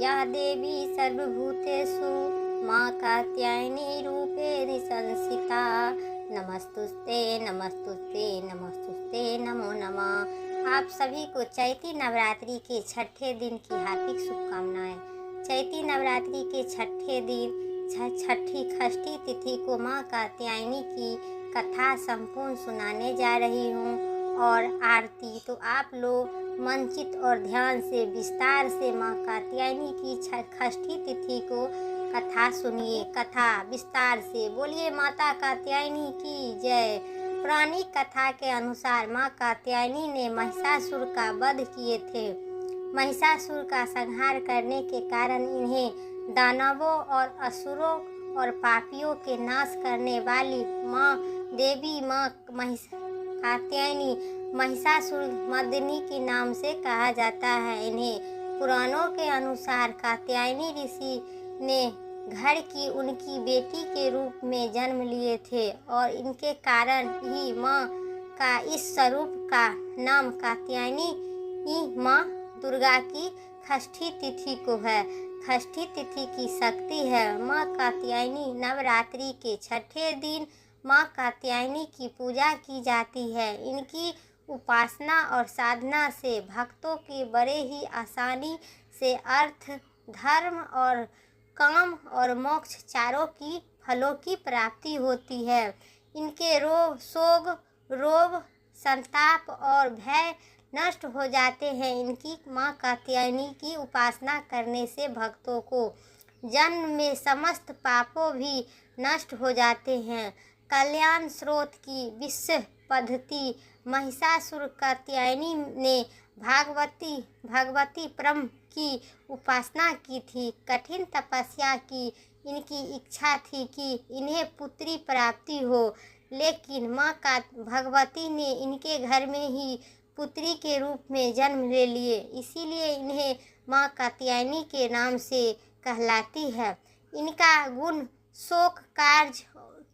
या देवी सर्वभूतेषु माँ कात्यायनी रूपेण संस्थिता। नमस्तुस्ते नमस्तुस्ते नमस्तुस्ते नमो नमः। आप सभी को चैती नवरात्रि के छठे दिन की हार्दिक शुभकामनाएं। चैती नवरात्रि के छठे दिन छठी षष्ठी तिथि को माँ कात्यायनी की कथा संपूर्ण सुनाने जा रही हूँ और आरती। तो आप लोग मनचित और ध्यान से विस्तार से माँ कात्यायनी की षष्ठी तिथि को कथा सुनिए। कथा विस्तार से बोलिए माता कात्यायनी की जय। पौराणिक कथा के अनुसार माँ कात्यायनी ने महिषासुर का वध किए थे। महिषासुर का संहार करने के कारण इन्हें दानवों और असुरों और पापियों के नाश करने वाली माँ देवी माँ कात्यायनी महिषासुर मर्दिनी के नाम से कहा जाता है। इन्हें पुराणों के अनुसार कात्यायनी ऋषि ने घर की उनकी बेटी के रूप में जन्म लिए थे और इनके कारण ही माँ का इस स्वरूप का नाम कात्यायनी माँ दुर्गा की षष्ठी तिथि को है। षष्ठी तिथि की शक्ति है। माँ कात्यायनी नवरात्रि के छठे दिन माँ कात्यायनी की पूजा की जाती है। इनकी उपासना और साधना से भक्तों के बड़े ही आसानी से अर्थ, धर्म और काम और मोक्ष चारों की फलों की प्राप्ति होती है। इनके शोक, रोग, संताप और भय नष्ट हो जाते हैं। इनकी माँ कात्यायनी की उपासना करने से भक्तों को जन्म में समस्त पापों भी नष्ट हो जाते हैं। कल्याण स्रोत की विश्व पद्धति महिषासुर कात्यायनी ने भगवती ब्रह्म की उपासना की थी। कठिन तपस्या की इनकी इच्छा थी कि इन्हें पुत्री प्राप्ति हो, लेकिन माँ का भगवती ने इनके घर में ही पुत्री के रूप में जन्म ले लिए। इसीलिए इन्हें माँ कात्यायनी के नाम से कहलाती है। इनका गुण शोक कार्य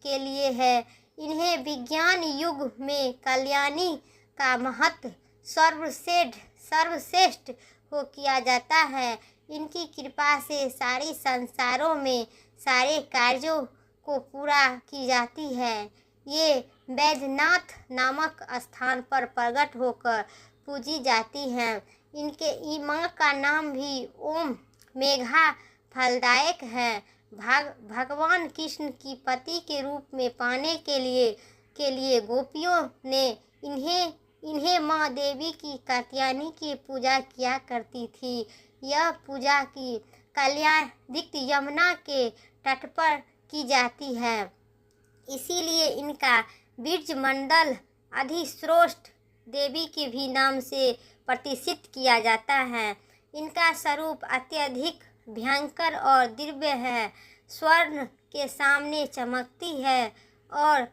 के लिए है। इन्हें विज्ञान युग में कल्याणी का महत्व सर्वश्रेष्ठ हो किया जाता है। इनकी कृपा से सारी संसारों में सारे कार्यों को पूरा की जाती है। ये बैजनाथ नामक स्थान पर प्रकट होकर पूजी जाती हैं। इनके माँ का नाम भी ओम मेघा फलदायक है। भगवान कृष्ण की पति के रूप में पाने के लिए गोपियों ने इन्हें माँ देवी की कात्यायनी की पूजा किया करती थी। यह पूजा की कल्याणदिक यमुना के तट पर की जाती है। इसीलिए इनका बीजमंडल अधिश्रोष्ठ देवी के भी नाम से प्रतिष्ठित किया जाता है। इनका स्वरूप अत्यधिक भयंकर और दिव्य है। स्वर्ण के सामने चमकती है और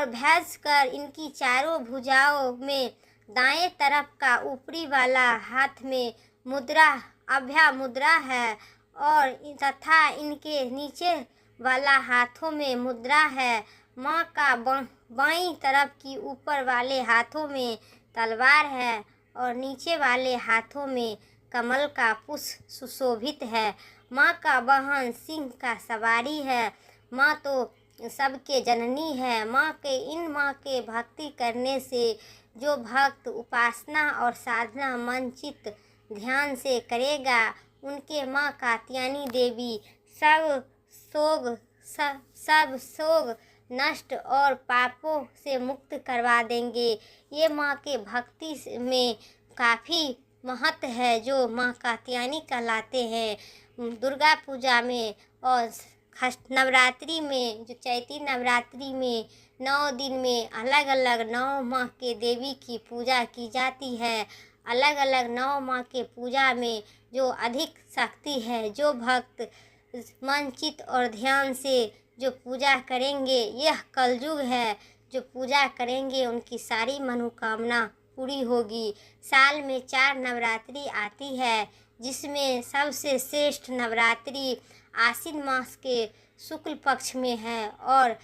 भैंस कर इनकी चारों भुजाओं में दाएं तरफ का ऊपरी वाला हाथ में मुद्रा अभय मुद्रा है और तथा इनके नीचे वाला हाथों में मुद्रा है। माँ का बाईं तरफ की ऊपर वाले हाथों में तलवार है और नीचे वाले हाथों में कमल का पुष्प सुशोभित है। माँ का वाहन सिंह का सवारी है। माँ तो सबके जननी है। माँ के भक्ति करने से जो भक्त उपासना और साधना मनचित ध्यान से करेगा, उनके माँ कात्यायनी देवी सब शोक नष्ट और पापों से मुक्त करवा देंगे। ये माँ के भक्ति में काफ़ी महत्व है जो माँ कात्यायनी कहलाते हैं। दुर्गा पूजा में और नवरात्रि में, जो चैती नवरात्रि में 9 दिन में अलग अलग 9 माँ के देवी की पूजा की जाती है। अलग अलग 9 माँ के पूजा में जो अधिक शक्ति है, जो भक्त मनचित और ध्यान से जो पूजा करेंगे, यह कलयुग है, जो पूजा करेंगे उनकी सारी मनोकामना पूरी होगी। साल में 4 नवरात्रि आती है, जिसमें सबसे श्रेष्ठ नवरात्रि आश्विन मास के शुक्ल पक्ष में है और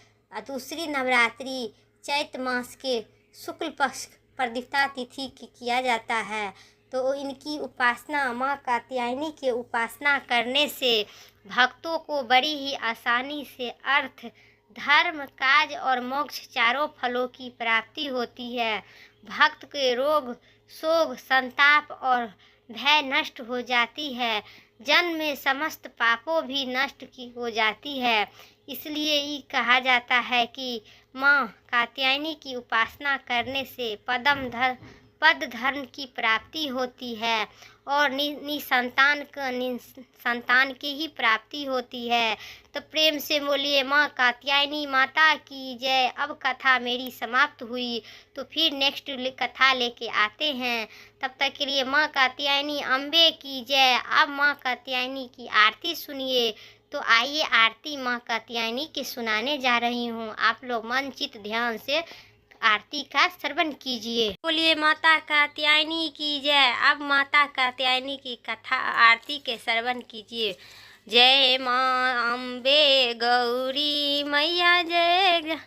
दूसरी नवरात्रि चैत मास के शुक्ल पक्ष प्रतिपदा तिथि की किया जाता है। तो इनकी उपासना, माँ कात्यायनी की उपासना करने से भक्तों को बड़ी ही आसानी से अर्थ, धर्म, काज और मोक्ष चारों फलों की प्राप्ति होती है। भक्त के रोग, शोक, संताप और भय नष्ट हो जाती है। जन्म में समस्त पापों भी नष्ट की हो जाती है। इसलिए ये कहा जाता है कि माँ कात्यायनी की उपासना करने से पद धर्म की प्राप्ति होती है और निसंतान संतान की ही प्राप्ति होती है। तो प्रेम से बोलिए माँ कात्यायनी माता की जय। अब कथा मेरी समाप्त हुई, तो फिर नेक्स्ट कथा लेके आते हैं। तब तक के लिए माँ कात्यायनी अम्बे की जय। अब माँ कात्यायनी की आरती सुनिए। तो आइए आरती माँ कात्यायनी की सुनाने जा रही हूँ। आप लोग मन चित ध्यान से आरती का श्रवण कीजिए। बोलिए माता कात्यायनी की जय। अब माता कात्यायनी की कथा आरती के श्रवण कीजिए। जय माँ अम्बे गौरी मैया जय।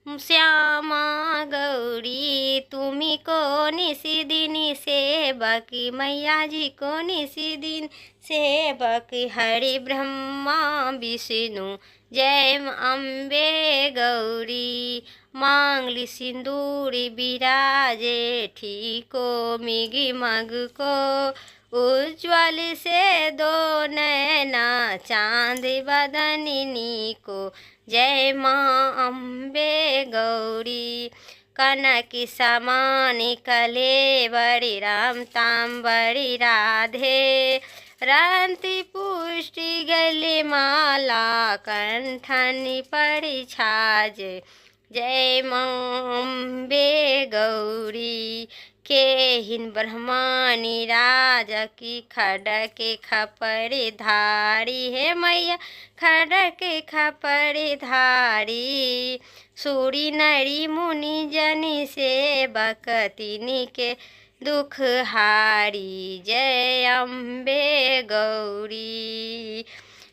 श्यामा गौरी तुम्ही को निशिदिनी सेवक, मैया जी को निशिदिन सेवक। हरि ब्रह्मा विष्णु जय अम्बे गौरी। मांगली सिंदूरी बिराजे, ठीको मिगी मग को। उज्ज्वल से दो नैना चांद बदनिनी को। जय माँ अम्बे गौरी। कनक समान कले बड़ी राम ताम बड़ी राधे। रंति पुष्टि गले माला कंठन पड़ी छाज। जय माँ अम्बे गौरी। के हिन ब्रह्मानी राज की खड़क खपरे धारी है मैया खड़क खपरे धारी। सूरी नरी मुनि जनी से बकतिनी के दुख हारी। जय अम्बे गौरी।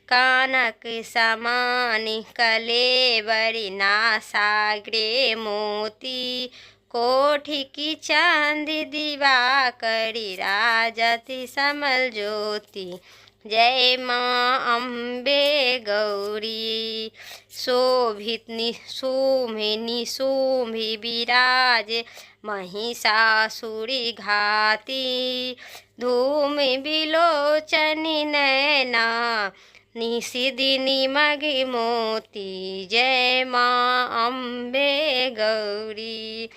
कानक समान कले बरी नासाग्रे मोती। कोठी की चांद दीवा करी राजति समल ज्योति। जय माँ अम्बे गौरी। शोभितनि शोभिनी शोभि विराज महिषासुरी घाती। धूम बिलोचनी नैना निशिदिनी मगि मोती। जय माँ अम्बे गौरी।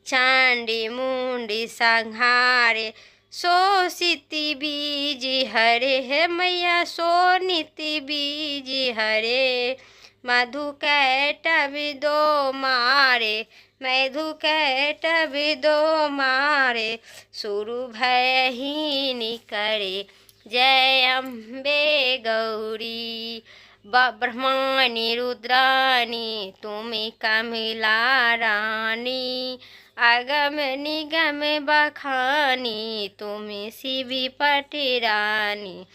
चांडी मुंडी संहारे शोषिति बीज हरे है मैया सोनिति बीज हरे। मधु कैटभ दो मारे मधु कैटभ दो मारे। सुरु भयहीनि करे। जय अम्बे गौरी। ब्रह्माणी रुद्राणी तुम्हें कमला रानी। अगम निगम बखानी तुम्हें शिवी पटिरानी।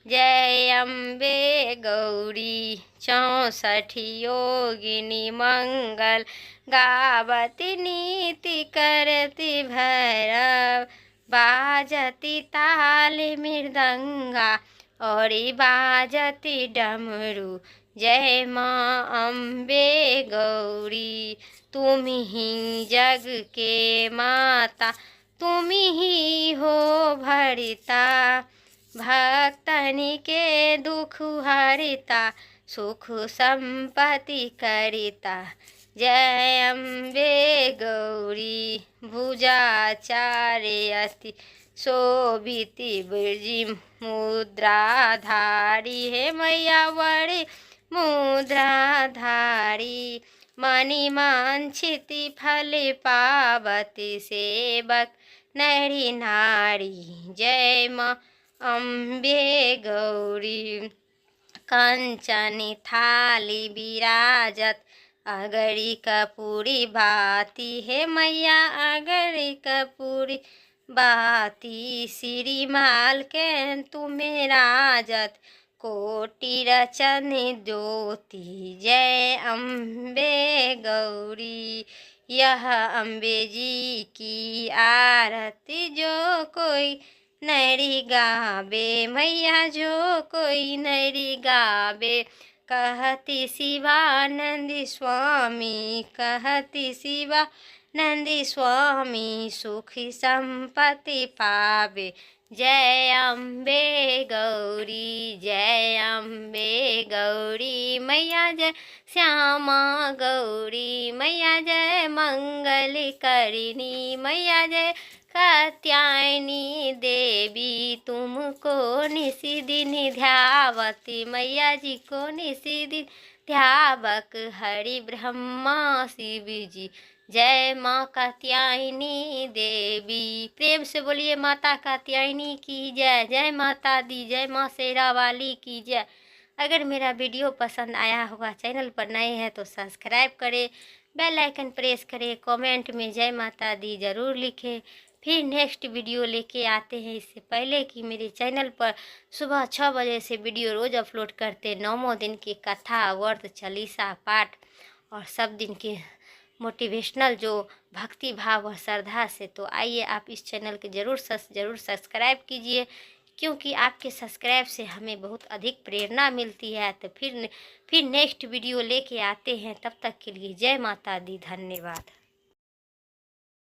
जय अम्बे गौरी। 64 योगिनी मंगल गावती नीति करती भैरव। बाजती ताल मृदंगा और बाजती डमरू। जय माँ अम्बे गौरी। तुम ही जग के माता तुम ही हो भरिता। भक्तनि के दुख हरिता सुख संपत्ति करिता। जय अम्बे गौरी। भुजाचार्य अस्ति शोभिति ब्रजी मुद्राधारी है मैया बड़ी मुद्राधारी। मणि मांछिति फल पावती सेवक नरी नारी। जय माँ अम्बे गौरी। कंचनी थाली विराजत अगरी कपूरी बाती है मैया अगरी कपूरी बाती। श्रीमाल के तुम्हें राजत कोटि रचन ज्योति। जय अम्बे गौरी। यह अम्बे जी की आरती जो कोई नैरी गावे मैया जो कोई नैरी गावे। कहती शिवानंदी स्वामी कहती शिवानंदी स्वामी सुखी संपत्ति पावे। जय अम्बे गौरी जय अम्बे गौरी मैया जय श्यामा गौरी मैया जय मंगल करिणी मैया जय कात्यायनी देवी। तुमको निसी दिन ध्यावती मैया जी को निसी दिन ध्यावक हरि ब्रह्मा शिव जी। जय माँ कात्यायनी देवी। प्रेम से बोलिए माता कात्यायनी की जय। जय माता दी जय माँ शेरा वाली की जय। अगर मेरा वीडियो पसंद आया होगा, चैनल पर नए हैं तो सब्सक्राइब करें, बेल आइकन प्रेस करें, कमेंट में जय माता दी ज़रूर लिखें। फिर नेक्स्ट वीडियो लेके आते हैं। इससे पहले कि मेरे चैनल पर सुबह 6 बजे से वीडियो रोज़ अपलोड करते, 9 दिन की कथा व्रत चालीसा पाठ और सब दिन के मोटिवेशनल जो भक्ति भाव और श्रद्धा से। तो आइए आप इस चैनल के ज़रूर सब्सक्राइब कीजिए, क्योंकि आपके सब्सक्राइब से हमें बहुत अधिक प्रेरणा मिलती है। तो फिर नेक्स्ट वीडियो लेके आते हैं। तब तक के लिए जय माता दी, धन्यवाद।